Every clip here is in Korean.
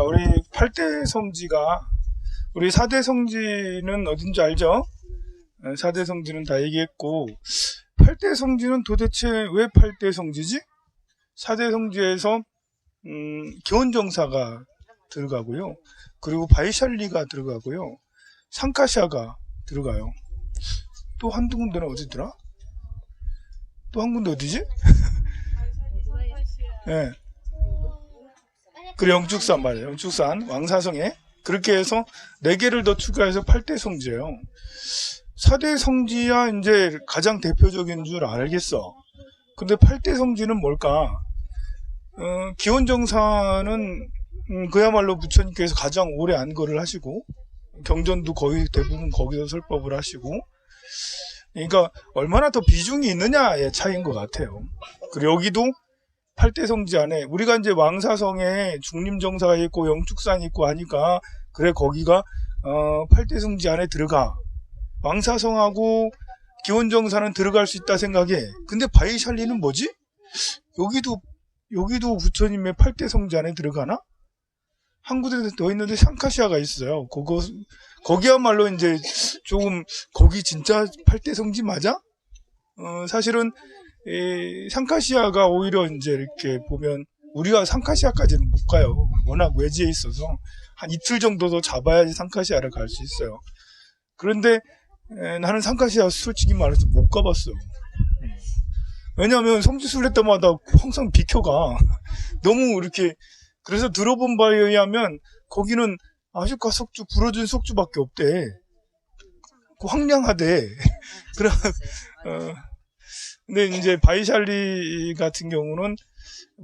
자, 우리 8대 성지가, 우리 4대 성지는 어딘지 알죠? 4대 성지는 다 얘기했고, 8대 성지는 도대체 왜 8대 성지지? 4대 성지에서 기원정사가 들어가고요. 그리고 바이샬리가 들어가고요. 상카샤가 들어가요. 또 한두 군데는 어디더라? 또 한 군데 어디지? 예. 그래, 영축산 말이에요. 영축산, 왕사성에. 그렇게 해서 4개를 더 추가해서 8대 성지예요. 4대 성지야 이제 가장 대표적인 줄 알겠어. 근데 8대 성지는 뭘까? 기원정사는 그야말로 부처님께서 가장 오래 안거를 하시고, 경전도 거의 대부분 거기서 설법을 하시고, 그러니까 얼마나 더 비중이 있느냐의 차이인 것 같아요. 그리고 여기도 8대 성지 안에 우리가 이제 왕사성에 중림정사가 있고 영축산이 있고 하니까, 그래 거기가 8대 성지 안에 들어가. 왕사성하고 기원정사는 들어갈 수 있다 생각해. 근데 바이샬리는 뭐지? 여기도 부처님의 8대 성지 안에 들어가나? 한 군데 더 있는데 상카시아가 있어요. 거기야말로 이제 조금, 거기 진짜 8대 성지 맞아? 사실은 상카시아가 오히려 이제 이렇게 보면, 우리가 상카시아까지는 못 가요. 워낙 외지에 있어서 한 이틀 정도 더 잡아야지 상카시아를 갈 수 있어요. 그런데 나는 상카시아 솔직히 말해서 못 가봤어. 왜냐하면 성지순례 때마다 항상 비켜가. 너무 이렇게. 그래서 들어본 바에 의하면 거기는 아주카 석주, 불어준 석주밖에 없대. 황량하대. 그래. 근데 이제 바이샬리 같은 경우는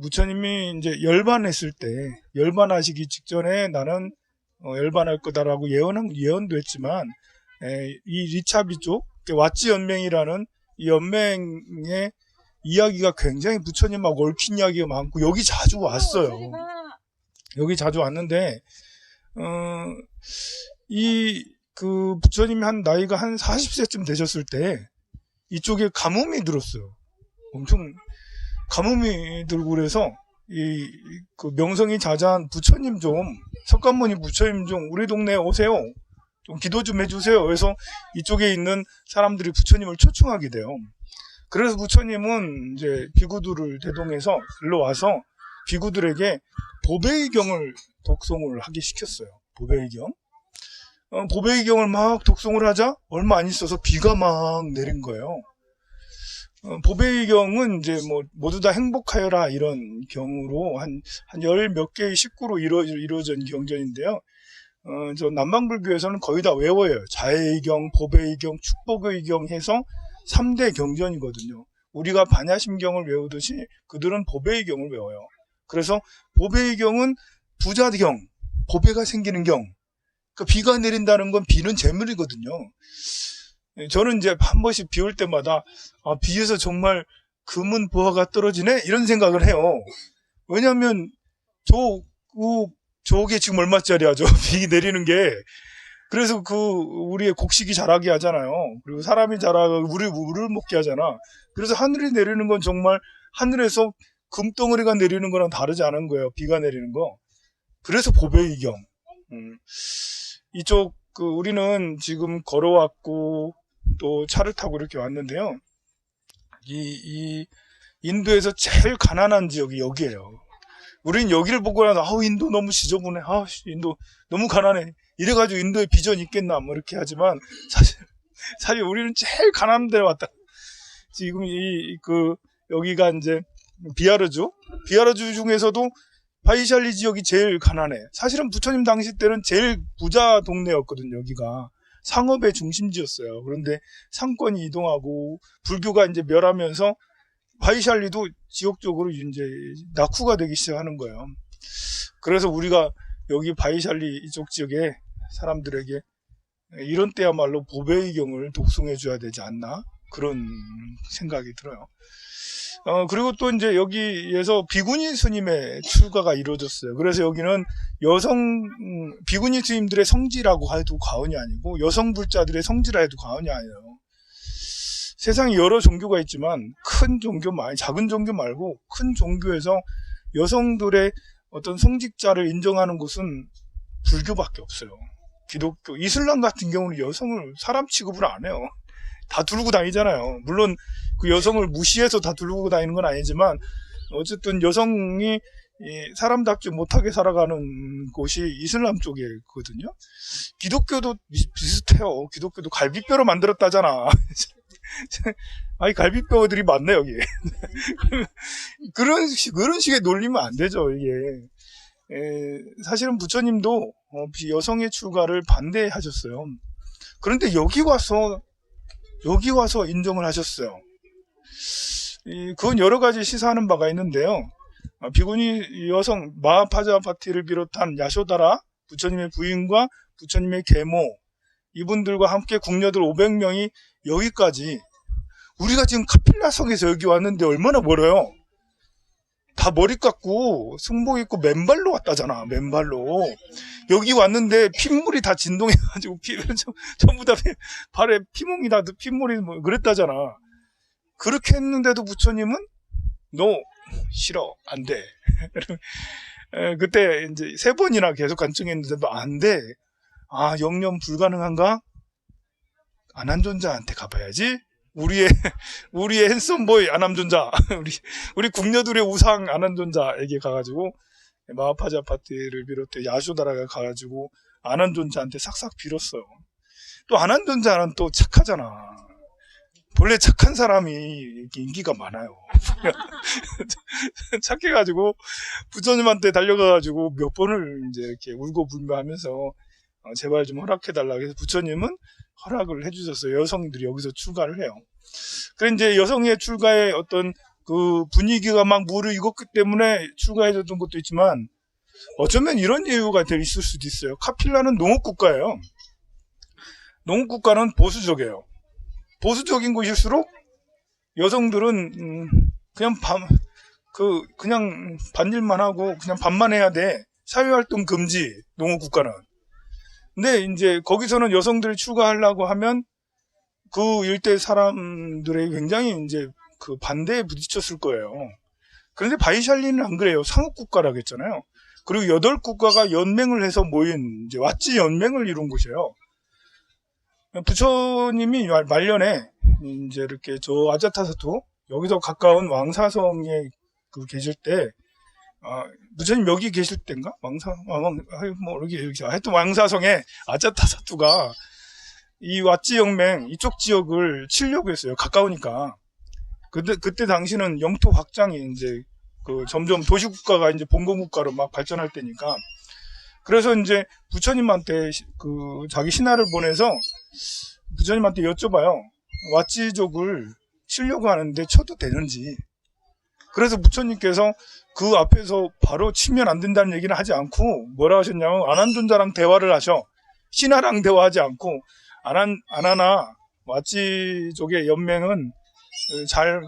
부처님이 이제 열반했을 때, 열반하시기 직전에 나는 열반할 거다라고 예언도 했지만, 이 리차비 쪽, 왓지 연맹이라는 이 연맹의 이야기가 굉장히 부처님하고 얽힌 이야기가 많고, 여기 자주 왔어요. 여기 자주 왔는데, 부처님이 나이가 한 40세쯤 되셨을 때, 이쪽에 가뭄이 들었어요. 엄청 가뭄이 들고, 그래서 그 명성이 자자한 부처님 좀, 석가모니 부처님 좀 우리 동네에 오세요. 좀 기도 좀 해주세요. 그래서 이쪽에 있는 사람들이 부처님을 초청하게 돼요. 그래서 부처님은 이제 비구들을 대동해서 일로 와서 비구들에게 보배의경을 독송을 하게 시켰어요. 보배의경. 보배의경을 막 독송을 하자 얼마 안 있어서 비가 막 내린 거예요. 보배의경은 이제 뭐 모두 다 행복하여라 이런 경우로 한 열 몇 개의 식구로 이루어진 경전인데요. 저 남방불교에서는 거의 다 외워요. 자해의경, 보배의경, 축복의경 해서 3대 경전이거든요. 우리가 반야심경을 외우듯이 그들은 보배의경을 외워요. 그래서 보배의경은 부자경, 보배가 생기는 경. 그러니까 비가 내린다는 건 비는 재물이거든요. 저는 이제 한 번씩 비 올 때마다 비에서 정말 금은 보화가 떨어지네? 이런 생각을 해요. 왜냐하면 저게 지금 얼마짜리야, 비 내리는 게. 그래서 우리의 곡식이 자라게 하잖아요. 그리고 사람이 자라고 물을 먹게 하잖아. 그래서 하늘이 내리는 건 정말 하늘에서 금덩어리가 내리는 거랑 다르지 않은 거예요. 비가 내리는 거. 그래서 보배의경. 이쪽 우리는 지금 걸어왔고 또 차를 타고 이렇게 왔는데요. 이 인도에서 제일 가난한 지역이 여기예요. 우린 여기를 보고 나서 인도 너무 지저분해. 인도 너무 가난해. 이래가지고 인도에 비전이 있겠나 뭐 이렇게 하지만 사실 우리는 제일 가난한 데 왔다. 지금 여기가 이제 비하르주 중에서도 바이샬리 지역이 제일 가난해. 사실은 부처님 당시 때는 제일 부자 동네였거든요. 여기가 상업의 중심지였어요. 그런데 상권이 이동하고 불교가 이제 멸하면서 바이샬리도 지역적으로 이제 낙후가 되기 시작하는 거예요. 그래서 우리가 여기 바이샬리 이쪽 지역에 사람들에게 이런 때야말로 보배의경을 독송해 줘야 되지 않나, 그런 생각이 들어요. 그리고 또 이제 여기에서 비구니 스님의 출가가 이루어졌어요. 그래서 여기는 비구니 스님들의 성지라고 해도 과언이 아니고 여성 불자들의 성지라 해도 과언이 아니에요. 세상에 여러 종교가 있지만 큰 종교 작은 종교 말고 큰 종교에서 여성들의 어떤 성직자를 인정하는 곳은 불교밖에 없어요. 기독교, 이슬람 같은 경우는 여성을 사람 취급을 안 해요. 다 두르고 다니잖아요. 물론 그 여성을 무시해서 다 두르고 다니는 건 아니지만 어쨌든 여성이 사람답지 못하게 살아가는 곳이 이슬람 쪽이거든요. 기독교도 비슷해요. 기독교도 갈비뼈로 만들었다잖아. 아니 갈비뼈들이 많네 여기. 그런 식의 논리면 안 되죠 이게. 사실은 부처님도 여성의 출가를 반대하셨어요. 그런데 여기 와서 인정을 하셨어요. 그건 여러 가지 시사하는 바가 있는데요. 비구니 여성 마하파자파티를 비롯한 야쇼다라 부처님의 부인과 부처님의 계모 이분들과 함께 궁녀들 500명이 여기까지, 우리가 지금 카필라성에서 여기 왔는데 얼마나 멀어요. 다 머리 깎고 승복 입고 맨발로 왔다잖아. 맨발로 여기 왔는데 핏물이 다 진동해가지고 전부 다 발에 피멍이 다 핏물이 뭐 그랬다잖아. 그렇게 했는데도 부처님은 너 싫어 안 돼. 그때 이제 3번이나 계속 간증했는데도 안 돼. 아 영영 불가능한가? 아난존자한테 가봐야지. 우리의 핸섬보이 아난존자, 우리 궁녀들의 우상 아난존자에게 가가지고 마하파자파티를 비롯해 야쇼다라가 가가지고 아난존자한테 싹싹 빌었어요. 또 아난존자는 또 착하잖아. 본래 착한 사람이 인기가 많아요. 착해가지고 부처님한테 달려가가지고 몇 번을 이제 이렇게 울고 불면하면서 제발 좀 허락해달라고 해서 부처님은 허락을 해주셨어요. 여성들이 여기서 출가를 해요. 그래 이제 여성의 출가에 어떤 그 분위기가 막 무르익었기 때문에 출가해줬던 것도 있지만 어쩌면 이런 이유가 있을 수도 있어요. 카필라는 농업국가예요. 농업국가는 보수적이에요. 보수적인 곳일수록 여성들은 그냥 반일만 하고 그냥 밥만 해야 돼. 사회활동 금지, 농업국가는. 근데 이제 거기서는 여성들이 출가하려고 하면 그 일대 사람들의 굉장히 이제 그 반대에 부딪혔을 거예요. 그런데 바이샬리는 안 그래요. 상업국가라고 했잖아요. 그리고 8국가가 연맹을 해서 모인 이제 왓지 연맹을 이룬 곳이에요. 부처님이 말년에 이제 이렇게 저 아자타사투 여기서 가까운 왕사성에 계실 때, 부처님 여기 계실 때인가? 여기 하여튼 왕사성에 아자타사투가 이 왓지 영맹 이쪽 지역을 치려고 했어요. 가까우니까. 그때 당시는 영토 확장이 이제 점점 도시국가가 이제 봉건국가로 막 발전할 때니까. 그래서 이제 부처님한테 자기 신하를 보내서 부처님한테 여쭤봐요. 왓지족을 치려고 하는데 쳐도 되는지. 그래서 부처님께서 그 앞에서 바로 치면 안 된다는 얘기는 하지 않고 뭐라 하셨냐면 아난존자랑 대화를 하셔. 신하랑 대화하지 않고 아나나 왓지족의 연맹은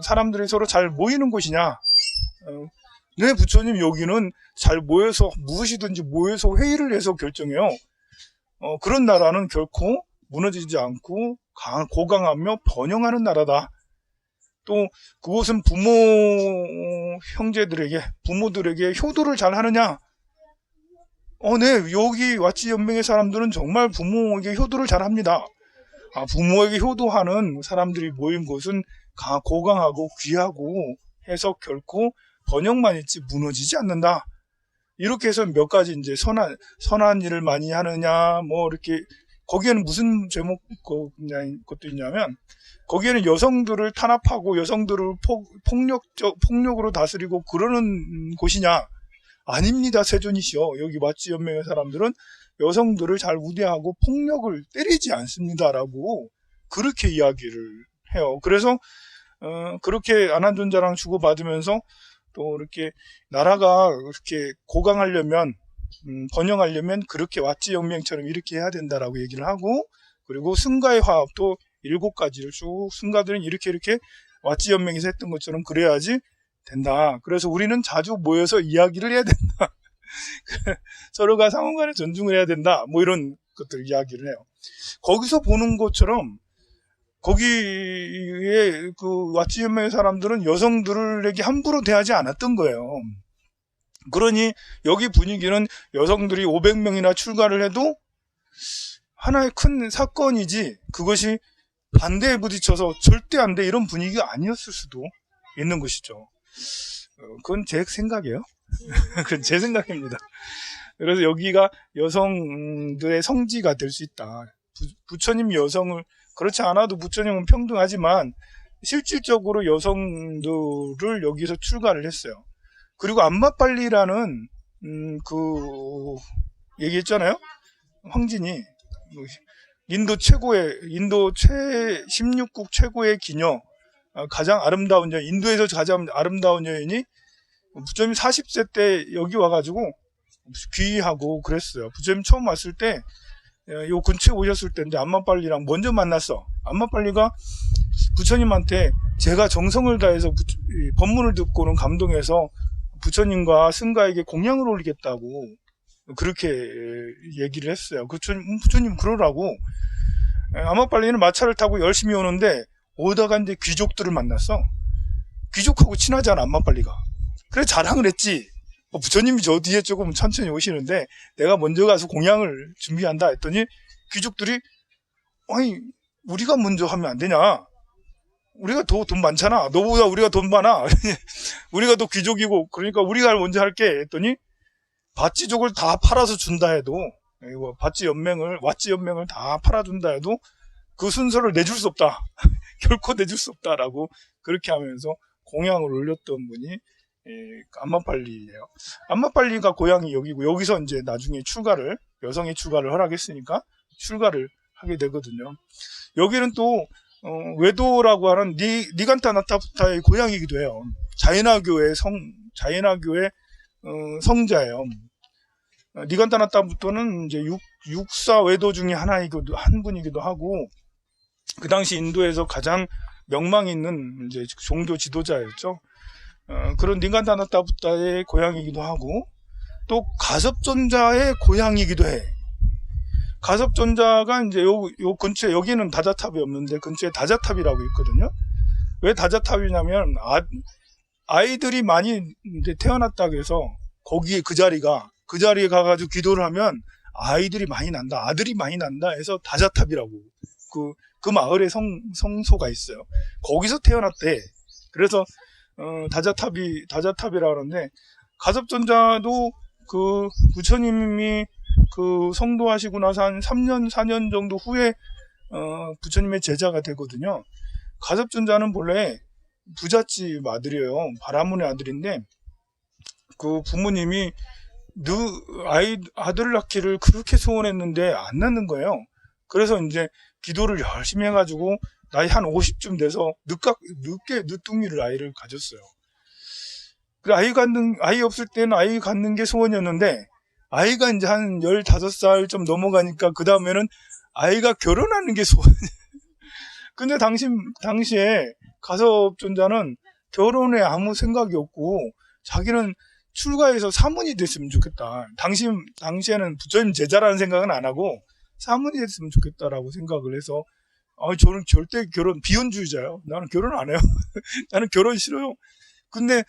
사람들이 서로 잘 모이는 곳이냐. 네 부처님 여기는 잘 모여서 무엇이든지 모여서 회의를 해서 결정해요. 그런 나라는 결코 무너지지 않고 고강하며 번영하는 나라다. 또 그곳은 부모들에게 효도를 잘 하느냐? 네 여기 왓지 연맹의 사람들은 정말 부모에게 효도를 잘 합니다. 부모에게 효도하는 사람들이 모인 곳은 고강하고 귀하고 해서 결코 번영만 있지 무너지지 않는다. 이렇게 해서 몇 가지 이제 선한 일을 많이 하느냐, 뭐 이렇게 거기에는 무슨 것도 있냐면 거기에는 여성들을 탄압하고 여성들을 폭력으로 다스리고 그러는 곳이냐? 아닙니다, 세존이시여. 여기 왓지 연맹의 사람들은 여성들을 잘 우대하고 폭력을 때리지 않습니다라고 그렇게 이야기를 해요. 그래서 그렇게 아난존자랑 주고받으면서 또 이렇게 나라가 이렇게 고강하려면 번영하려면 그렇게 왓지 연맹처럼 이렇게 해야 된다라고 얘기를 하고, 그리고 승가의 화합도 7가지를 쭉 승가들은 이렇게 왓지 연맹에서 했던 것처럼 그래야지 된다. 그래서 우리는 자주 모여서 이야기를 해야 된다. 서로가 상호간에 존중을 해야 된다. 뭐 이런 것들 이야기를 해요. 거기서 보는 것처럼 거기에 그 왓지 연맹의 사람들은 여성들에게 함부로 대하지 않았던 거예요. 그러니 여기 분위기는 여성들이 500명이나 출가를 해도 하나의 큰 사건이지 그것이 반대에 부딪혀서 절대 안 돼 이런 분위기가 아니었을 수도 있는 것이죠. 그건 제 생각이에요. 그건 제 생각입니다. 그래서 여기가 여성들의 성지가 될 수 있다. 부처님 여성을 그렇지 않아도 부처님은 평등하지만 실질적으로 여성들을 여기서 출가를 했어요. 그리고 암마빨리라는 그 얘기했잖아요. 황진이 인도 16국 최고의 기녀, 가장 아름다운 여인, 인도에서 가장 아름다운 여인이 부처님 40세 때 여기 와가지고 귀의하고 그랬어요. 부처님 처음 왔을 때 요 근처에 오셨을 때인데 암마빨리랑 먼저 만났어. 암마빨리가 부처님한테 제가 정성을 다해서 법문을 듣고는 감동해서 부처님과 승가에게 공양을 올리겠다고 그렇게 얘기를 했어요. 부처님 그러라고. 암마빨리는 마차를 타고 열심히 오는데 오다가 이제 귀족들을 만났어. 귀족하고 친하잖아 암마빨리가. 그래 자랑을 했지. 부처님이 저 뒤에 조금 천천히 오시는데 내가 먼저 가서 공양을 준비한다 했더니 귀족들이 아니 우리가 먼저 하면 안 되냐. 우리가 더 돈 많잖아. 너보다 우리가 돈 많아. 우리가 더 귀족이고 그러니까 우리가 먼저 할게 했더니 밧지족을 다 팔아서 준다 해도 밧지 연맹을 다 팔아준다 해도 그 순서를 내줄 수 없다. 결코 내줄 수 없다라고 그렇게 하면서 공양을 올렸던 분이 암마빨리예요. 암마빨리가 고향이 여기고 여기서 이제 나중에 여성의 출가를 허락했으니까 출가를 하게 되거든요. 여기는 또 외도라고 하는 니간타나타부타의 고향이기도 해요. 자이나교의 성자예요. 니간타나타부타는 이제 육사 외도 중에 한 분이기도 하고 그 당시 인도에서 가장 명망 있는 이제 종교 지도자였죠. 그런 니간타나타부타의 고향이기도 하고 또 가섭존자의 고향이기도 해. 가섭존자가 이제 요 근처에 여기는 다자탑이 없는데 근처에 다자탑이라고 있거든요. 왜 다자탑이냐면 아이들이 많이 이제 태어났다고 해서 거기에 그 자리에 가가지고 기도를 하면 아이들이 많이 난다, 아들이 많이 난다 해서 다자탑이라고 그 마을에 성소가 있어요. 거기서 태어났대. 그래서 다자탑이라 그러는데 가섭존자도 그 부처님이 그 성도하시고 나서 한 3년 4년 정도 후에 부처님의 제자가 되거든요. 가섭존자는 본래 부잣집 아들이에요. 바라문의 아들인데 그 부모님이 아들을 낳기를 그렇게 소원했는데 안 낳는 거예요. 그래서 이제 기도를 열심히 해가지고 나이 한 50쯤 돼서 늦둥이를 아이를 가졌어요. 아이 없을 때는 아이 갖는 게 소원이었는데 아이가 이제 한 15살 좀 넘어가니까 그 다음에는 아이가 결혼하는 게 소원이에요. 근데 당시에 가섭존자는 결혼에 아무 생각이 없고 자기는 출가해서 사문이 됐으면 좋겠다. 당시에는 부처님 제자라는 생각은 안 하고 사문이 됐으면 좋겠다라고 생각을 해서 저는 절대 비혼주의자예요. 나는 결혼 안 해요. 나는 결혼 싫어요. 근데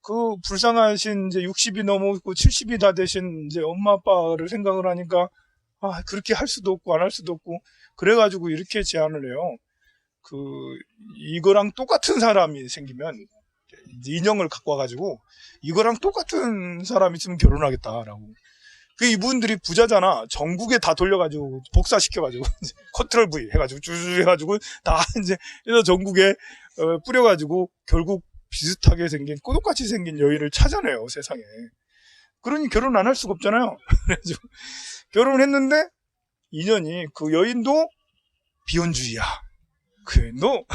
그 불쌍하신 이제 60이 넘었고 70이 다 되신 이제 엄마 아빠를 생각을 하니까 그렇게 할 수도 없고 안 할 수도 없고 그래가지고 이렇게 제안을 해요. 이거랑 똑같은 사람이 생기면 인형을 갖고 와가지고 이거랑 똑같은 사람이 있으면 결혼하겠다라고. 이분들이 부자잖아. 전국에 다 돌려가지고 복사시켜가지고 컨트롤 V 해가지고 쭈쭈 해가지고 다 이제 그래서 전국에 뿌려가지고 결국 비슷하게 생긴 똑같이 생긴 여인을 찾아내요 세상에. 그러니 결혼 안 할 수가 없잖아요. 그래가지고 결혼을 했는데 인연이 그 여인도 비혼주의야. 그 여인도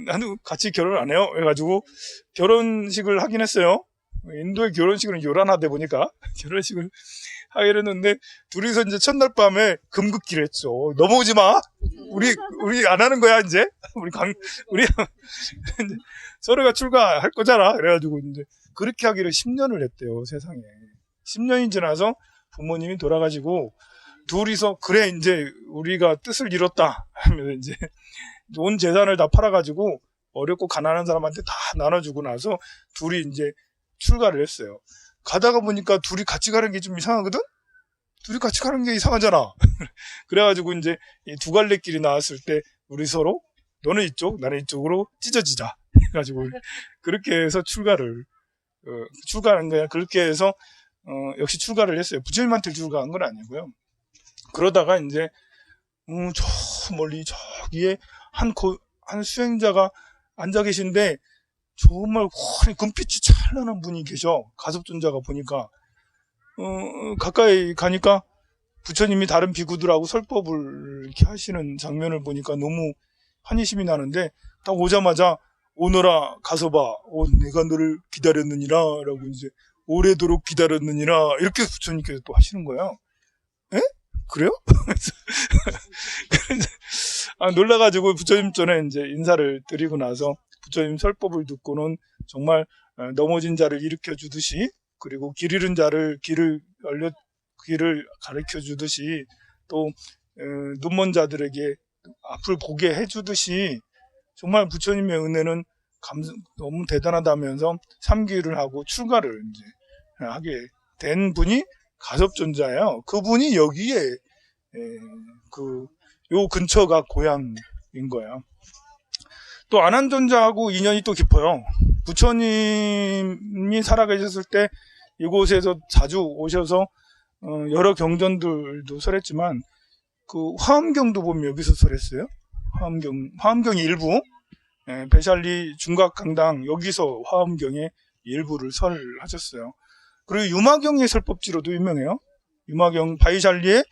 나는 같이 결혼 안 해요. 해가지고 결혼식을 하긴 했어요. 인도의 결혼식은 요란하다 보니까 결혼식을 하기로 했는데 둘이서 이제 첫날 밤에 금극기를 했죠. 넘어오지 마. 우리 안 하는 거야 이제. 우리 서로가 출가할 거잖아. 그래가지고 이제 그렇게 하기로 10년을 했대요 세상에. 10년이 지나서 부모님이 돌아가시고 둘이서 그래 이제 우리가 뜻을 이뤘다 하면서 이제 온 재산을 다 팔아가지고 어렵고 가난한 사람한테 다 나눠주고 나서 둘이 이제 출가를 했어요. 가다가 보니까 둘이 같이 가는 게 좀 이상하거든? 둘이 같이 가는 게 이상하잖아. 그래가지고 이제 이 두 갈래 길이 나왔을 때 우리 서로 너는 이쪽, 나는 이쪽으로 찢어지자. 해가지고 그렇게 해서 출가하는 거야. 그렇게 해서 역시 출가를 했어요. 부처님한테 출가한 건 아니고요. 그러다가 이제 저 멀리 저기에 한 수행자가 앉아 계신데 정말 환히 금빛이 찬란한 분이 계셔. 가섭존자가 보니까 가까이 가니까 부처님이 다른 비구들하고 설법을 이렇게 하시는 장면을 보니까 너무 환희심이 나는데 딱 오자마자 오너라 가섭아, 내가 너를 기다렸느니라 라고 이제 오래도록 기다렸느니라 이렇게 부처님께서 또 하시는 거예요. 에? 그래요? 놀라가지고 부처님 전에 이제 인사를 드리고 나서 부처님 설법을 듣고는 정말 넘어진 자를 일으켜 주듯이, 그리고 길 잃은 자를 길을 가르쳐 주듯이, 또 눈먼 자들에게 앞을 보게 해 주듯이, 정말 부처님의 은혜는 너무 대단하다면서 삼기를 하고 출가를 이제 하게 된 분이 가섭존자예요. 그분이 여기에 요 근처가 고향인 거예요. 또 안한존자하고 인연이 또 깊어요. 부처님이 살아계셨을 때 이곳에서 자주 오셔서 여러 경전들도 설했지만 그 화엄경도 보면 여기서 설했어요. 화엄경의 일부, 배샬리 중각강당 여기서 화엄경의 일부를 설하셨어요. 그리고 유마경의 설법지로도 유명해요. 유마경, 바이샬리의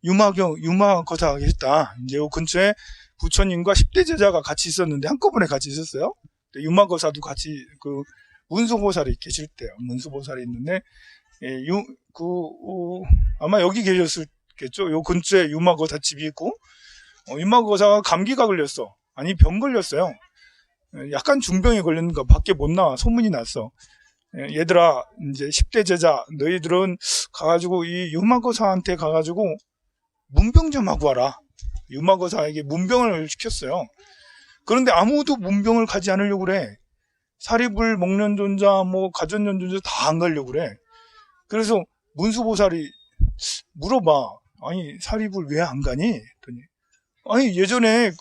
유마거사가 계셨다. 이제 요 근처에 부처님과 10대 제자가 같이 있었는데 한꺼번에 같이 있었어요. 유마거사도 같이 문수보살이 계실 때요. 문수보살이 있는데 아마 여기 계셨겠죠. 요 근처에 유마거사 집이 있고 유마거사가 감기가 걸렸어. 아니 병 걸렸어요. 약간 중병에 걸렸는가 밖에 못 나와. 소문이 났어. 얘들아, 이제 10대 제자 너희들은 가가지고 이 유마거사한테 가가지고 문병 좀 하고 와라. 유마거사에게 문병을 시켰어요. 그런데 아무도 문병을 가지 않으려고 그래. 사리불, 목련존자, 가전연존자 다 안 가려고 그래. 그래서 문수보살이 물어봐. 아니 사리불 왜 안 가니? 했더니 아니 예전에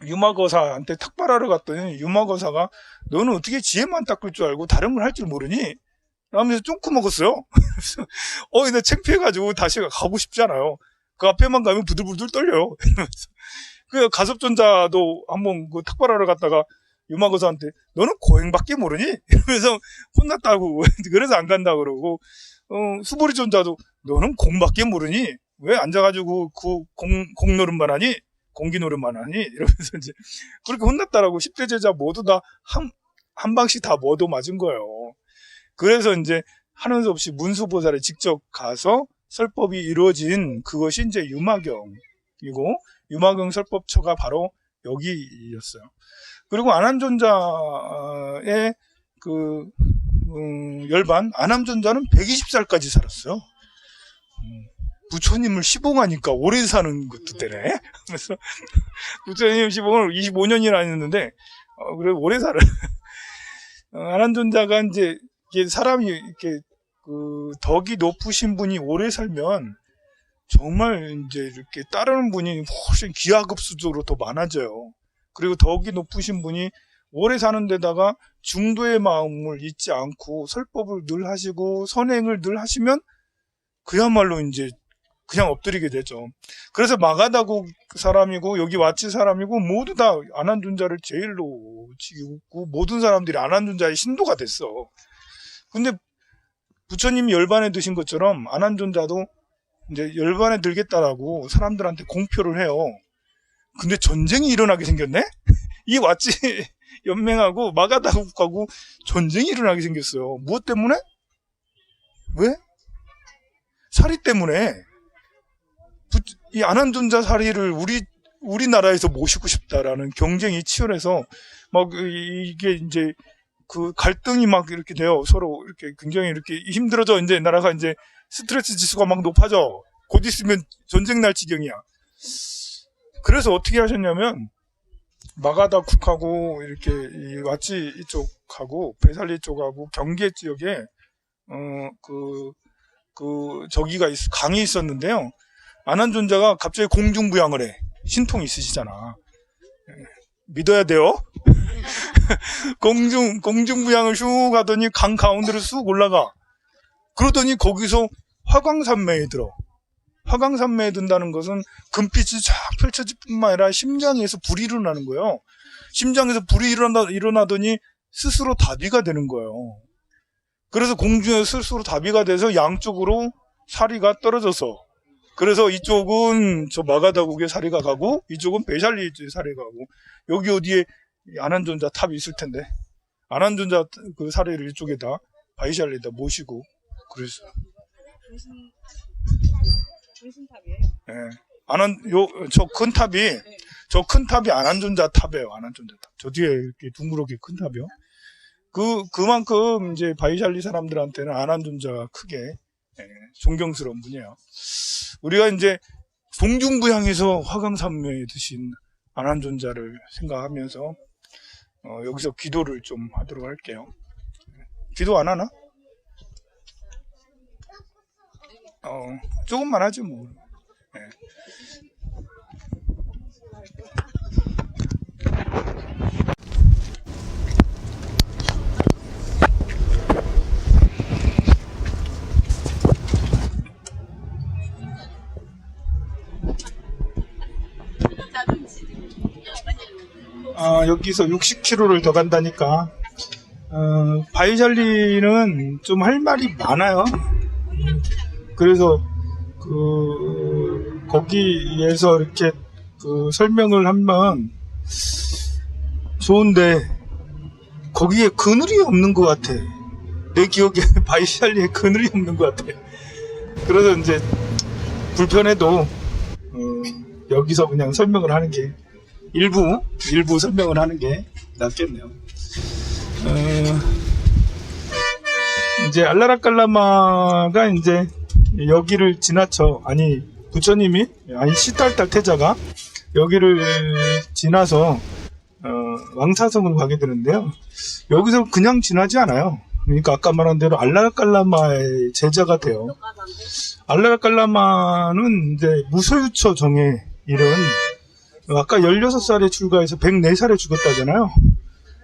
유마거사한테 탁발하러 갔더니 유마거사가 너는 어떻게 지혜만 닦을 줄 알고 다른 걸 할 줄 모르니? 라면서 쫑꾸 먹었어요. 그래서 나 창피해가지고 다시 가고 싶잖아요. 그 앞에만 가면 부들부들 떨려요. 그 가섭존자도 한번 탁발하러 갔다가 유마거사한테 너는 고행밖에 모르니? 이러면서 혼났다고. 그래서 안 간다 그러고, 수보리존자도 너는 공밖에 모르니? 왜 앉아가지고 공 노릇만 하니? 공기 노릇만 하니? 이러면서 이제 그렇게 혼났다라고 10대 제자 모두 다 한 방씩 다 뭐도 맞은 거예요. 그래서 이제 하는 수 없이 문수보살에 직접 가서 설법이 이루어진 그것이 이제 유마경이고, 유마경 설법처가 바로 여기였어요. 그리고 안한존자의 열반, 안함존자는 120살까지 살았어요. 부처님을 시봉하니까 오래 사는 것도 되네. 그래서 부처님 시봉을 25년이나 했는데 그래 오래 살아. 안한존자가 이제 사람이 이렇게 덕이 높으신 분이 오래 살면 정말 이제 이렇게 따르는 분이 훨씬 기하급수적으로 더 많아져요. 그리고 덕이 높으신 분이 오래 사는 데다가 중도의 마음을 잊지 않고 설법을 늘 하시고 선행을 늘 하시면 그야말로 이제 그냥 엎드리게 되죠. 그래서 마가다국 사람이고 여기 왓치 사람이고 모두 다 안한존자를 제일로 치고 모든 사람들이 안한존자의 신도가 됐어. 근데 부처님이 열반에 드신 것처럼 안한존자도 이제 열반에 들겠다라고 사람들한테 공표를 해요. 근데 전쟁이 일어나게 생겼네? 이 왓치 연맹하고 마가다국하고 전쟁이 일어나게 생겼어요. 무엇 때문에? 왜? 사리 때문에. 이 안한존자 사리를 우리나라에서 모시고 싶다라는 경쟁이 치열해서 막 이게 이제 갈등이 막 이렇게 돼요. 서로 이렇게 굉장히 이렇게 힘들어져. 이제 나라가 이제 스트레스 지수가 막 높아져. 곧 있으면 전쟁 날 지경이야. 그래서 어떻게 하셨냐면 마가다국하고 이렇게 이 왓치 이쪽하고 베살리 쪽하고 경계 지역에 강이 있었는데요. 안한존자가 갑자기 공중부양을 해. 신통이 있으시잖아. 믿어야 돼요. 공중부양을 슉 하더니 강 가운데로 쑥 올라가. 그러더니 거기서 화광산매에 들어. 화광산매에 든다는 것은 금빛이 쫙 펼쳐질 뿐만 아니라 심장에서 불이 일어나는 거예요. 심장에서 불이 일어나더니 스스로 다비가 되는 거예요. 그래서 공중에서 스스로 다비가 돼서 양쪽으로 사리가 떨어져서, 그래서 이쪽은 저 마가다국의 사리가 가고 이쪽은 베샬리의 사리가 가고, 여기 어디에 안한존자 탑이 있을 텐데 안한존자 그 사리를 이쪽에다 바이샬리에다 모시고 그랬어요. 중심탑이에요. 예. 저 큰 탑이 안한존자 탑이에요. 안한존자 탑. 저 뒤에 이렇게 둥그렇게 큰 탑이요. 그만큼 이제 바이샬리 사람들한테는 안한존자가 크게 존경스러운 분이에요. 우리가 이제 공중부양에서 화강산매에 드신 안한존자를 생각하면서 여기서 기도를 좀 하도록 할게요. 기도 안 하나? 조금만 하지 뭐. 네. 여기서 60km를 더 간다니까. 바이샬리는 좀 할 말이 많아요. 그래서 거기에서 이렇게 설명을 하면 좋은데 거기에 그늘이 없는 것 같아. 내 기억에 바이샬리에 그늘이 없는 것 같아. 그래서 이제 불편해도 여기서 그냥 설명을 하는 게 일부 설명을 하는 게 낫겠네요. 이제 알라라칼라마가 이제 여기를 지나쳐, 부처님이, 시달타 태자가 여기를 지나서 왕사성으로 가게 되는데요. 여기서 그냥 지나지 않아요. 그러니까 아까 말한 대로 알라라칼라마의 제자가 돼요. 알라라칼라마는 이제 무소유처 정에 이른, 아까 16살에 출가해서 104살에 죽었다잖아요.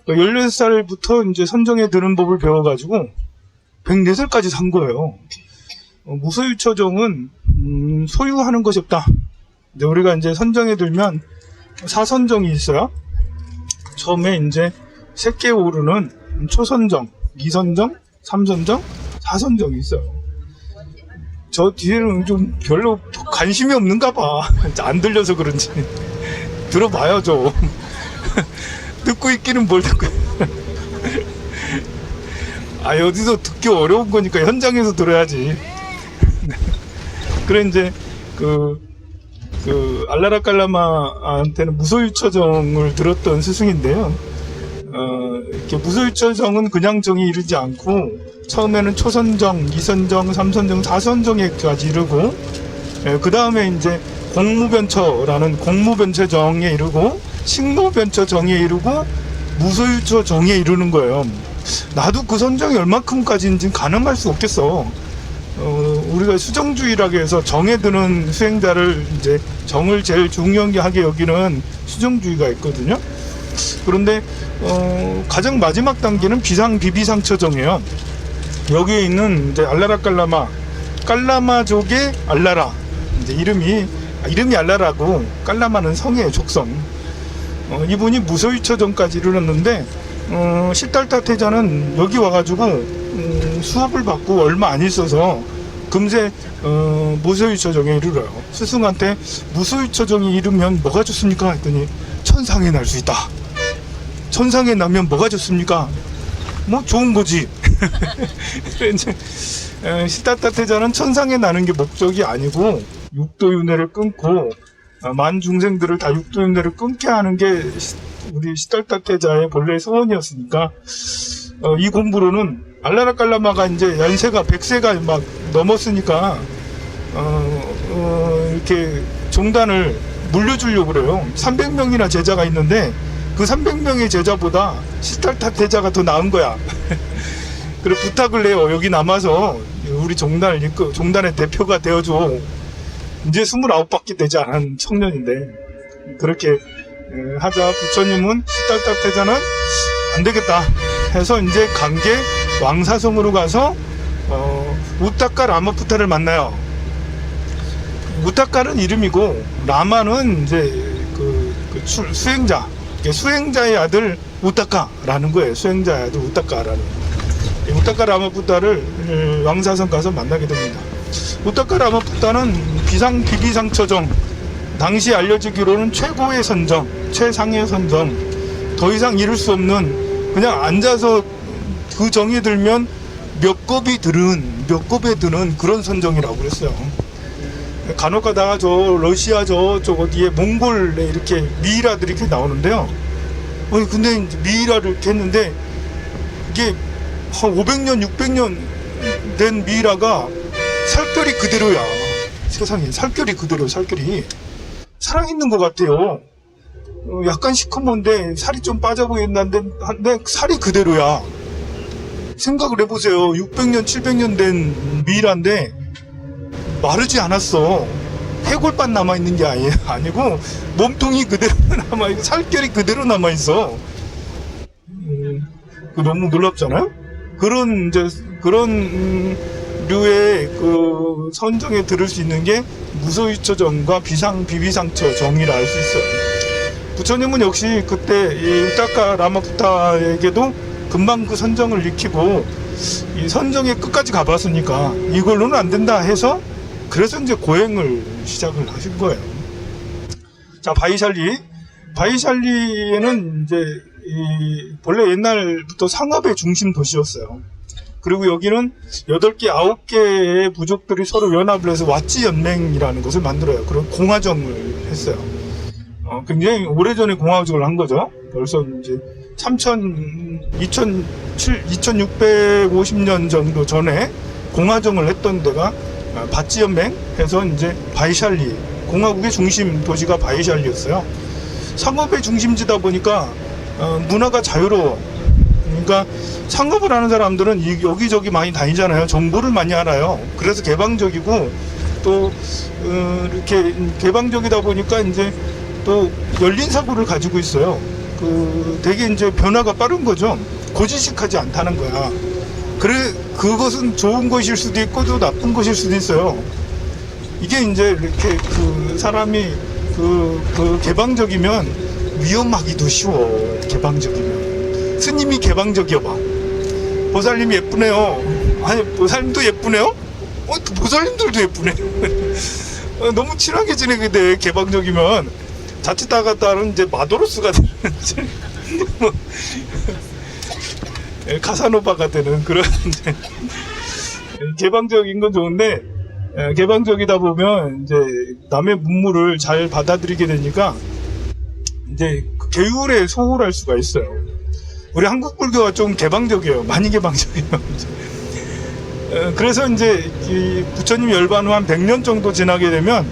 16살부터 이제 선정에 드는 법을 배워가지고 104살까지 산 거예요. 무소유처정은 소유하는 것이 없다. 근데 우리가 이제 선정에 들면 사선정이 있어요. 처음에 이제 새끼에 오르는 초선정, 2선정, 3선정, 4선정이 있어요. 저 뒤에는 좀 별로 관심이 없는가 봐. 안 들려서 그런지. 들어봐요 좀. 듣고 있기는 뭘 듣고. 어디서 듣기 어려운 거니까 현장에서 들어야지. 그래 이제 알라라칼라마한테는 무소유처정을 들었던 스승인데요. 이렇게 무소유처정은 그냥 정에 이르지 않고 처음에는 초선정, 2선정, 3선정, 4선정에까지 이르고, 그 다음에 이제 공무변처라는 공무변처정에 이르고, 식무변처정에 이르고, 무소유처정에 이르는 거예요. 나도 그 선정이 얼마큼까지인지 가늠할 수 없겠어. 우리가 수정주의라고 해서 정에 드는 수행자를 이제 정을 제일 중요하게 여기는 수정주의가 있거든요. 그런데 가장 마지막 단계는 비비상처정이에요. 여기에 있는 이제 알라라칼라마, 칼라마족의 알라라, 이제 이름이 알라라고, 칼라마는 성이에요, 족성. 이분이 무소유처정까지 이르렀는데 시달타 태자는 여기 와가지고 수업을 받고 얼마 안 있어서 금세 무소유처정에 이르러요. 스승한테 무소유처정에 이르면 뭐가 좋습니까? 했더니 천상에 날 수 있다. 천상에 나면 뭐가 좋습니까? 뭐 좋은 거지. 이제 시달타 태자는 천상에 나는 게 목적이 아니고 육도윤회를 끊고 만 중생들을 다 육도윤회를 끊게 하는 게 우리 시달타 태자의 본래 소원이었으니까 이 공부로는 알라라칼라마가 이제 연세가 100세가 막 넘었으니까 이렇게 종단을 물려주려고 그래요. 300명이나 제자가 있는데 그 300명의 제자보다 시달타 태자가 더 나은 거야. 그래 부탁을 해요. 여기 남아서 우리 종단의 대표가 되어줘. 이제 29밖에 되지 않은 청년인데 그렇게 하자. 부처님은 시달다 태자는 안 되겠다 해서 이제 강계 왕사성으로 가서 우타카 라마푸타를 만나요. 우타카는 이름이고 라마는 이제 수행자의 아들 우타카라는 거예요. 수행자의 아들 우타카라는. 우타카 라마푸타를 왕사성 가서 만나게 됩니다. 우타카 라마푸타는 비비상처정, 당시 알려지기로는 최고의 선정, 최상의 선정, 더 이상 이룰 수 없는, 그냥 앉아서 그 정에 들면 몇 겁에 드는 그런 선정이라고 그랬어요. 간혹 가다가 러시아 저쪽 어디에 몽골에 이렇게 미이라들이 이렇게 나오는데요. 근데 이제 미이라를 이렇게 했는데 이게 한 500년, 600년 된 미이라가 살결이 그대로야. 세상에, 살결이 그대로, 살결이. 살아있는 것 같아요. 약간 시커먼데 살이 좀 빠져 보인다는데 살이 그대로야. 생각을 해보세요. 600년, 700년 된 미이라인데 마르지 않았어. 해골만 남아있는 게 아니고 몸통이 그대로 남아있고 살결이 그대로 남아있어. 너무 놀랍잖아요? 그런 류의 그 선정에 들을 수 있는 게 무소유처정과 비비상처정이라 알 수 있어요. 부처님은 역시 그때 이 우타카 라마푸타에게도 금방 그 선정을 익히고 이 선정의 끝까지 가봤으니까 이걸로는 안 된다 해서 그래서 이제 고행을 시작을 하신 거예요. 자, 바이샬리에는 이제 본래 옛날부터 상업의 중심 도시였어요. 그리고 여기는 8개, 9개의 부족들이 서로 연합을 해서 왓지 연맹이라는 것을 만들어요. 그리고 공화정을 했어요. 굉장히 오래전에 공화정을 한 거죠. 벌써 이제 2650년 정도 전에 공화정을 했던 데가 바찌 연맹 해서 이제 바이샬리, 공화국의 중심 도시가 바이샬리였어요. 상업의 중심지다 보니까 문화가 자유로워. 그러니까 상업을 하는 사람들은 여기저기 많이 다니잖아요. 정보를 많이 알아요. 그래서 개방적이고 또 이렇게 개방적이다 보니까 이제 또 열린 사고를 가지고 있어요. 되게 이제 변화가 빠른 거죠. 고지식하지 않다는 거야. 그것은 좋은 것일 수도 있고 또 나쁜 것일 수도 있어요. 이게 이제 이렇게 사람이 개방적이면 위험하기도 쉬워. 개방적이면. 스님이 개방적이어봐. 보살님이 예쁘네요. 아니, 보살님도 예쁘네요? 보살님들도 예쁘네. 너무 친하게 지내게 돼, 개방적이면. 자칫하다가는 이제 마도로스가 되는, 카사노바가 되는 그런, 개방적인 건 좋은데, 개방적이다 보면, 이제, 남의 문물을 잘 받아들이게 되니까, 이제, 계율에 소홀할 수가 있어요. 우리 한국 불교가 좀 개방적이에요. 많이 개방적이에요. 그래서 이제 이 부처님 열반 후 한 100년 정도 지나게 되면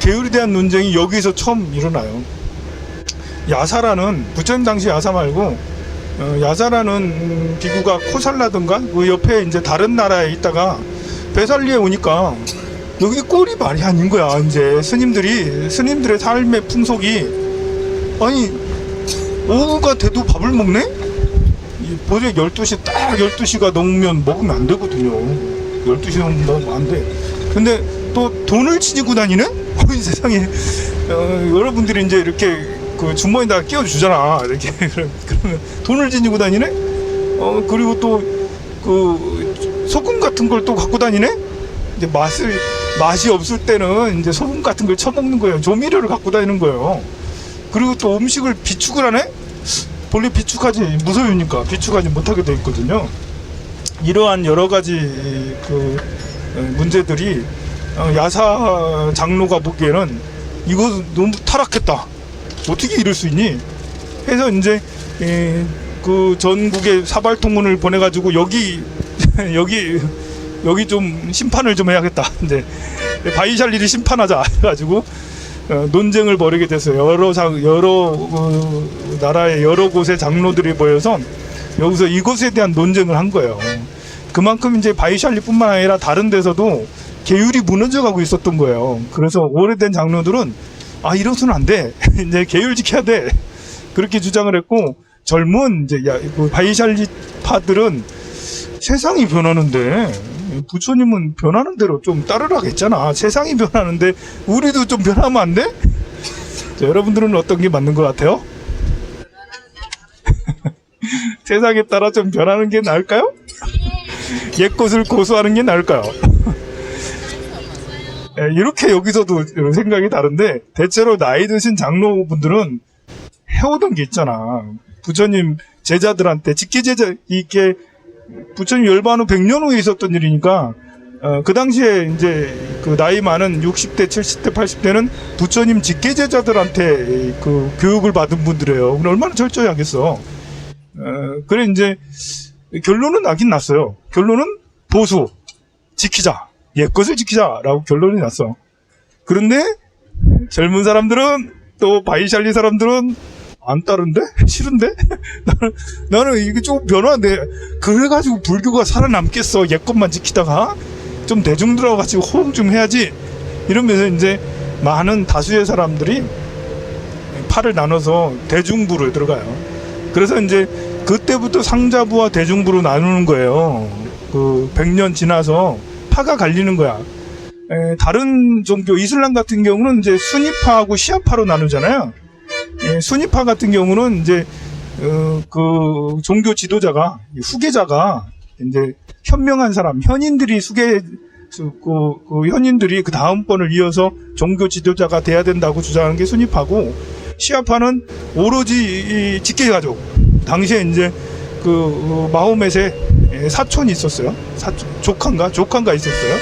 계율에 대한 논쟁이 여기서 처음 일어나요. 야사라는 부처님 당시 야사 말고 야사라는 비구가 코살라든가 그 옆에 이제 다른 나라에 있다가 베살리에 오니까 여기 꼴이 말이 아닌 거야. 이제 스님들의 삶의 풍속이 아니 오후가 돼도 밥을 먹네? 보통 12시, 딱 12시가 넘으면 먹으면 안 되거든요. 12시 넘으면 먹으면 안 돼. 근데 또 돈을 지니고 다니네? 세상에. 여러분들이 이제 이렇게 주머니에다가 끼워주잖아. 이렇게. 그러면 돈을 지니고 다니네? 그리고 또 소금 같은 걸 또 갖고 다니네? 이제 맛이 없을 때는 이제 소금 같은 걸 쳐먹는 거예요. 조미료를 갖고 다니는 거예요. 그리고 또 음식을 비축을 하네? 본래 비축하지, 무소유니까 비축하지 못하게 돼 있거든요. 이러한 여러 가지 문제들이 야사 장로가 보기에는 이거 너무 타락했다. 어떻게 이럴 수 있니? 해서 이제 전국에 사발통문을 보내가지고 여기 좀 심판을 좀 해야겠다. 이제 바이샬리를 심판하자 해가지고 논쟁을 벌이게 됐어요. 여러 나라의 여러 곳의 장로들이 모여서 여기서 이것에 대한 논쟁을 한 거예요. 그만큼 이제 바이샬리뿐만 아니라 다른 데서도 계율이 무너져가고 있었던 거예요. 그래서 오래된 장로들은 이러서는 안 돼. 이제 계율 지켜야 돼. 그렇게 주장을 했고, 젊은 이제 바이샬리파들은 세상이 변하는데 부처님은 변하는 대로 좀 따르라겠잖아. 세상이 변하는데 우리도 좀 변하면 안 돼? 자, 여러분들은 어떤 게 맞는 것 같아요? 세상에 따라 좀 변하는 게 나을까요? 옛것을 고수하는 게 나을까요? 이렇게 여기서도 생각이 다른데, 대체로 나이 드신 장로분들은 해오던 게 있잖아. 부처님 제자들한테 직계제자, 이게 부처님 열반 후 100년 후에 있었던 일이니까, 그 당시에 이제 그 나이 많은 60대, 70대, 80대는 부처님 직계제자들한테 그 교육을 받은 분들이에요. 그럼 얼마나 철저히 하겠어. 그래 이제 결론은 나긴 났어요. 결론은 보수, 지키자. 옛것을 지키자라고 결론이 났어. 그런데 젊은 사람들은, 또 바이샬리 사람들은 안 따른데? 싫은데? 나는 이게 조금 변화인데, 그래가지고 불교가 살아남겠어. 옛것만 지키다가 좀 대중들하고 같이 호응 좀 해야지. 이러면서 이제 많은 다수의 사람들이 팔을 나눠서 대중부로 들어가요. 그래서 이제 그때부터 상자부와 대중부로 나누는 거예요. 그 100년 지나서 파가 갈리는 거야. 다른 종교, 이슬람 같은 경우는 이제 수니파하고 시아파로 나누잖아요. 수니파 같은 경우는 이제 그 종교 지도자가, 후계자가 이제 현명한 사람, 현인들이 그 현인들이 그 다음번을 이어서 종교 지도자가 돼야 된다고 주장하는 게 수니파고, 시아파는 오로지 이 직계가족. 당시에 이제 그 마호멧의 사촌이 있었어요. 조카인가 있었어요.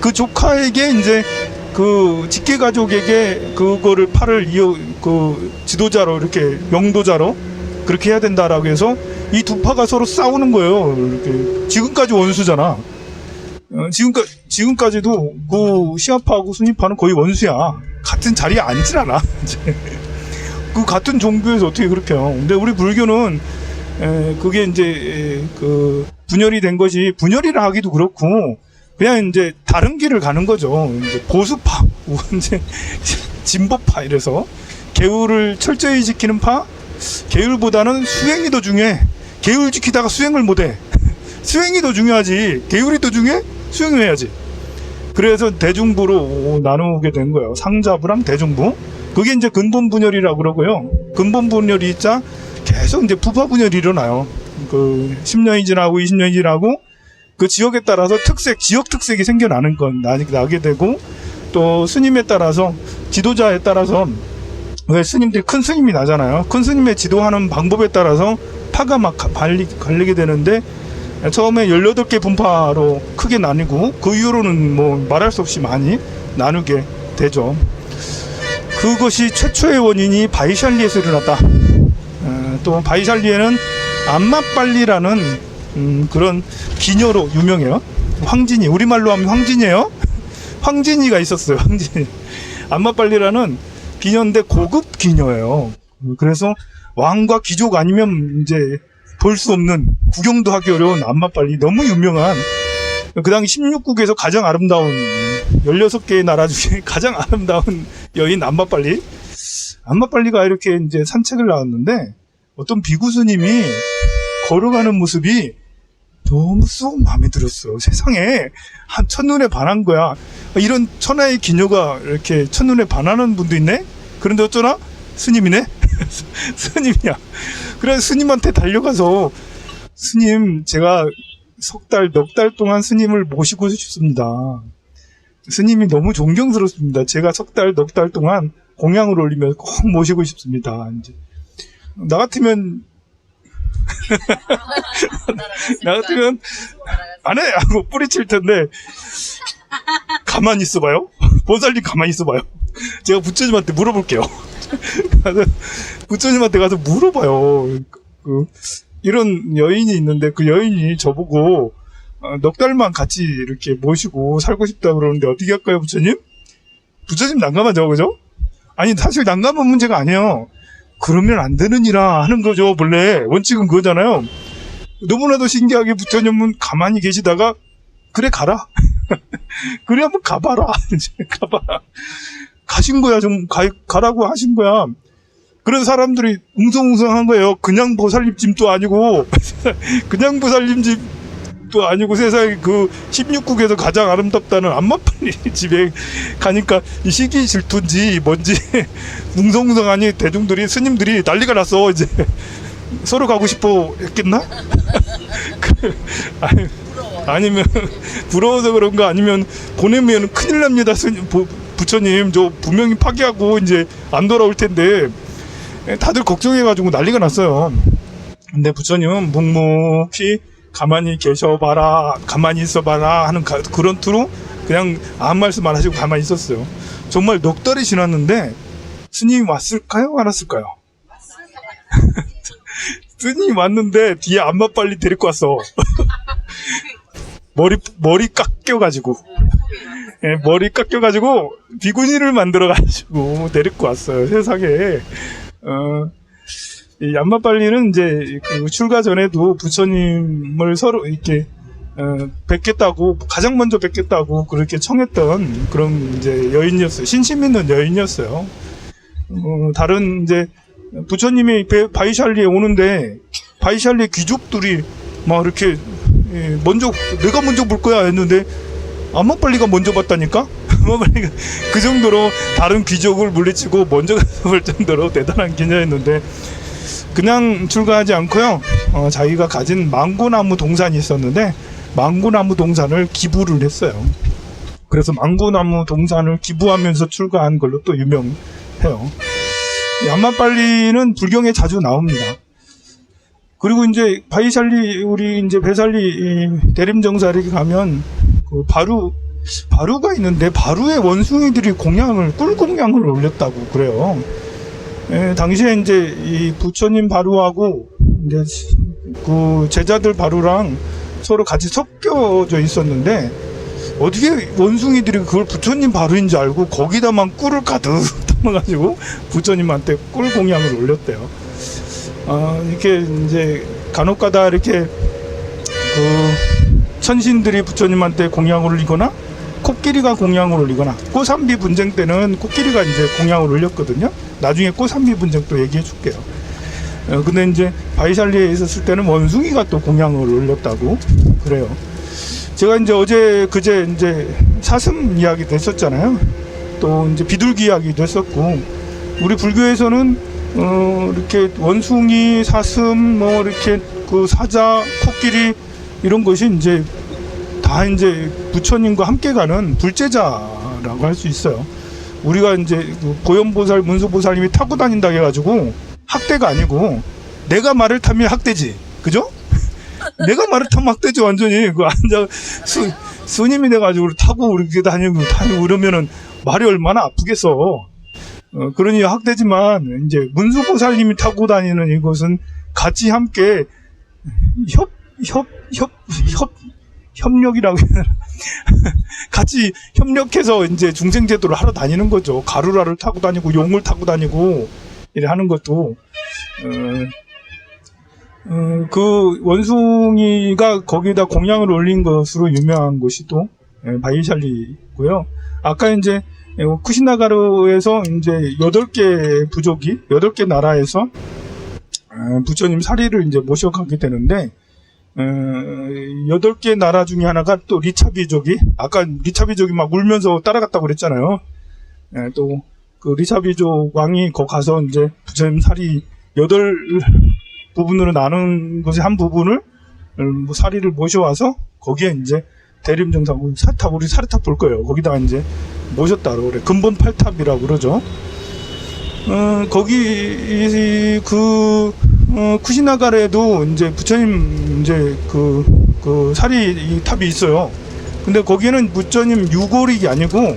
그 조카에게 이제 그 직계가족에게 그거를 팔을 그 지도자로, 이렇게 명도자로 그렇게 해야 된다라고 해서 이 두 파가 서로 싸우는 거예요. 이렇게 지금까지 원수잖아. 지금까지도 그 시아파하고 수니파는 거의 원수야. 같은 자리에 앉질 않아. 그 같은 종교에서 어떻게 그렇게 해요? 근데 우리 불교는 그게 이제 그 분열이 된 것이, 분열이라 하기도 그렇고 그냥 이제 다른 길을 가는 거죠. 이제 보수파, 이제 진보파, 이래서 계율을 철저히 지키는 파, 계율보다는 수행이 더 중요해. 계율 지키다가 수행을 못해. 수행이 더 중요하지. 계율이 더 중요해? 수행을 해야지. 그래서 대중부로 나누게 된 거예요. 상자부랑 대중부. 그게 이제 근본 분열이라고 그러고요. 근본 분열이 있자 계속 이제 부파 분열이 일어나요. 그 10년이 지나고 20년이 지나고 그 지역에 따라서 지역 특색이 생겨나는 건 나게 되고, 또 스님에 따라서, 지도자에 따라서, 왜 스님들이 큰 스님이 나잖아요. 큰 스님의 지도하는 방법에 따라서 파가 막 갈리게 되는데, 처음에 18개 분파로 크게 나뉘고, 그 이후로는 뭐 말할 수 없이 많이 나누게 되죠. 그것이 최초의 원인이 바이샬리에서 일어났다. 또 바이샬리에는 암마빨리라는 그런 기녀로 유명해요. 황진이, 우리말로 하면 황진이에요. 황진이가 있었어요. 황진이. 암마빨리라는 기녀인데 고급 기녀예요. 그래서 왕과 귀족 아니면 이제 볼 수 없는, 구경도 하기 어려운 암마빨리, 너무 유명한, 그 당시 16국에서 가장 아름다운, 16개의 나라 중에 가장 아름다운 여인 암마빨리. 암마빨리가 이렇게 이제 산책을 나왔는데, 어떤 비구 스님이 걸어가는 모습이 너무 쏙 마음에 들었어. 세상에 첫눈에 반한 거야. 이런 천하의 기녀가 이렇게 첫눈에 반하는 분도 있네? 그런데 어쩌나? 스님이네? 스님이야. 그래서 스님한테 달려가서, 스님, 제가 몇 달 동안 스님을 모시고 싶습니다. 스님이 너무 존경스럽습니다. 제가 넉 달 동안 공양을 올리며 꼭 모시고 싶습니다. 이제 나 같으면 안 해! 하고 뿌리칠 텐데, 가만히 있어봐요. 보살님 가만히 있어봐요. 제가 부처님한테 물어볼게요. 부처님한테 가서 물어봐요. 이런 여인이 있는데, 그 여인이 저보고 넉 달만 같이 이렇게 모시고 살고 싶다 그러는데 어떻게 할까요, 부처님? 부처님 난감하죠, 그죠? 아니, 사실 난감한 문제가 아니에요. 그러면 안 되느니라 하는 거죠. 본래 원칙은 그거잖아요. 너무나도 신기하게 부처님은 가만히 계시다가 그래 가라. 그래 한번 가봐라. 이제 가봐라. 가신 거야. 좀 가라고 하신 거야. 그래서 사람들이 웅성웅성한 거예요. 그냥 보살님집도 아니고 그냥 보살님집도 아니고 세상에 그 16국에서 가장 아름답다는 안마빨리 집에 가니까 이 시기 질투인지 뭔지 웅성웅성하니 대중들이 스님들이 난리가 났어. 이제 서로 가고 싶어 했겠나? 아니면 부러워서 그런가, 아니면 보내면 큰일 납니다. 부처님 저 분명히 파기하고 이제 안 돌아올 텐데 다들 걱정해가지고 난리가 났어요. 근데 부처님은 묵묵히 가만히 계셔봐라, 가만히 있어봐라 하는 그런 투로 그냥 아무 말씀 안 하시고 가만히 있었어요. 정말 넉 달이 지났는데 스님이 왔을까요? 안 왔을까요? 스님이 왔는데 뒤에 안마빨리 데리고 왔어. 머리 깎여가지고, 예, 머리 깎여가지고 비구니를 만들어가지고 데리고 왔어요. 세상에. 이 안마빨리는 이제 그 출가 전에도 부처님을 서로 이렇게 뵙겠다고, 가장 먼저 뵙겠다고 그렇게 청했던 그런 이제 여인이었어요. 신심 있는 여인이었어요. 다른 이제 부처님이 바이샬리에 오는데 바이샬리 귀족들이 막 이렇게 먼저 내가 먼저 볼 거야 했는데 안마빨리가 먼저 봤다니까. 안마빨리가 그 정도로 다른 귀족을 물리치고 먼저 가서 볼 정도로 대단한 기녀였는데 그냥 출가하지 않고요. 자기가 가진 망고나무 동산이 있었는데 망고나무 동산을 기부를 했어요. 그래서 망고나무 동산을 기부하면서 출가한 걸로 또 유명해요. 안마빨리는 불경에 자주 나옵니다. 그리고 이제 바이샬리, 우리 이제 배살리 대림정사에 가면 그 바루가 있는데 바루의 원숭이들이 꿀공양을 올렸다고 그래요. 예, 당시에 이제 이 부처님 바루하고 이제 그 제자들 바루랑 서로 같이 섞여져 있었는데 어떻게 원숭이들이 그걸 부처님 바루인 줄 알고 거기다만 꿀을 가득 담아가지고 부처님한테 꿀공양을 올렸대요. 이렇게 이제 간혹가다 이렇게 그 천신들이 부처님한테 공양을 올리거나 코끼리가 공양을 올리거나, 꼬삼비 분쟁 때는 코끼리가 이제 공양을 올렸거든요. 나중에 꼬삼비 분쟁 또 얘기해 줄게요. 근데 이제 바이샬리에 있었을 때는 원숭이가 또 공양을 올렸다고 그래요. 제가 이제 그제 이제 사슴 이야기도 했었잖아요. 또 이제 비둘기 이야기도 했었고, 우리 불교에서는 이렇게 원숭이, 사슴, 뭐 이렇게 그 사자, 코끼리 이런 것이 이제 다 이제 부처님과 함께 가는 불제자라고 할 수 있어요. 우리가 이제 그 보현보살, 문수보살님이 타고 다닌다 해가지고 학대가 아니고 내가 말을 타면 학대지, 그죠? 내가 말을 타면 학대지 완전히. 그 앉아 스님이 돼가지고 타고 이렇게 다니고 그러면은 말이 얼마나 아프겠어. 그러니 학대지만 이제 문수보살님이 타고 다니는 이것은 같이 함께 협력이라고 해야 되나? 같이 협력해서 이제 중생제도를 하러 다니는 거죠. 가루라를 타고 다니고 용을 타고 다니고 이래 하는 것도 그 원숭이가 거기다 공양을 올린 것으로 유명한 곳이 또 바이샬리고요. 아까 이제 쿠시나가르에서 이제 8개 부족이 8개 나라에서 부처님 사리를 이제 모셔가게 되는데 8개 나라 중에 하나가 또 리차비족이, 아까 리차비족이 막 울면서 따라갔다고 그랬잖아요. 또 그 리차비족 왕이 거기 가서 이제 부처님 사리 8부분으로 나눈 것의 한 부분을 사리를 모셔와서 거기에 이제 대림정상 사탑, 우리 사리탑 볼 거예요. 거기다가 이제 모셨다고 그래. 근본 8탑이라고 그러죠. 거기 쿠시나가르에도 이제 부처님 이제 그 사리 이 탑이 있어요. 근데 거기는 부처님 유골이 아니고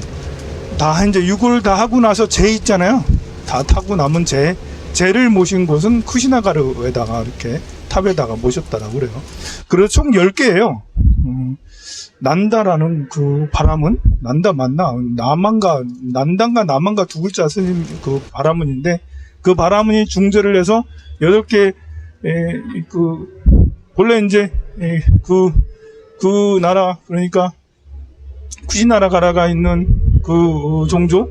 다 이제 유골 다 하고 나서 재 있잖아요. 다 타고 남은 재를 모신 곳은 쿠시나가르에다가 이렇게 탑에다가 모셨다라고 그래요. 그래서 총 10개예요. 난다라는 그 바람은, 난다 맞나? 난단가 나만가 두 글자 스님 그 바람은인데, 그 바람은이 중재를 해서 8개 그 본래 이제 그 나라, 그러니까 쿠시나라 가라가 있는 그 종족,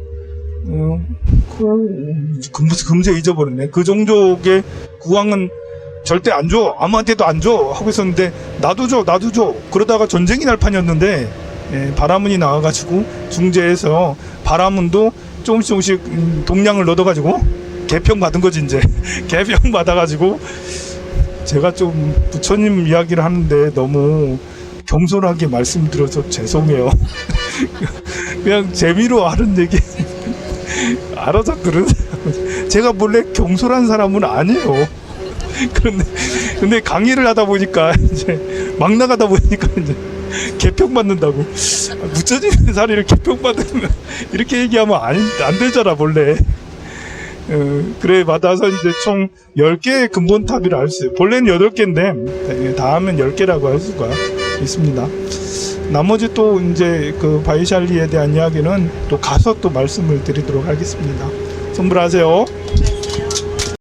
금세 잊어버렸네. 그 종족의 국왕은 절대 안 줘, 아무한테도 안 줘 하고 있었는데, 나도 줘 그러다가 전쟁이 날 판이었는데, 바라문이 나와가지고 중재해서 바라문도 조금씩 동량을 얻어가지고 개평 받은 거지. 이제 개평 받아가지고, 제가 좀 부처님 이야기를 하는데 너무 겸손하게 말씀드려서 죄송해요. 그냥 재미로 하는 얘기 알아서 들은 사람, 제가 원래 겸손한 사람은 아니에요. 근데 강의를 하다 보니까 이제 막 나가다 보니까 이제 개평 받는다고, 부처님 사리를 개평 받으면 이렇게 얘기하면 안 되잖아 원래. 그래 받아서 이제 총 10개의 근본탑이라 할 수 있어요. 본래는 8개인데 다 하면 10개라고 할 수가 있습니다. 나머지 또 이제 그 바이샬리에 대한 이야기는 또 가서 또 말씀을 드리도록 하겠습니다. 성불하세요.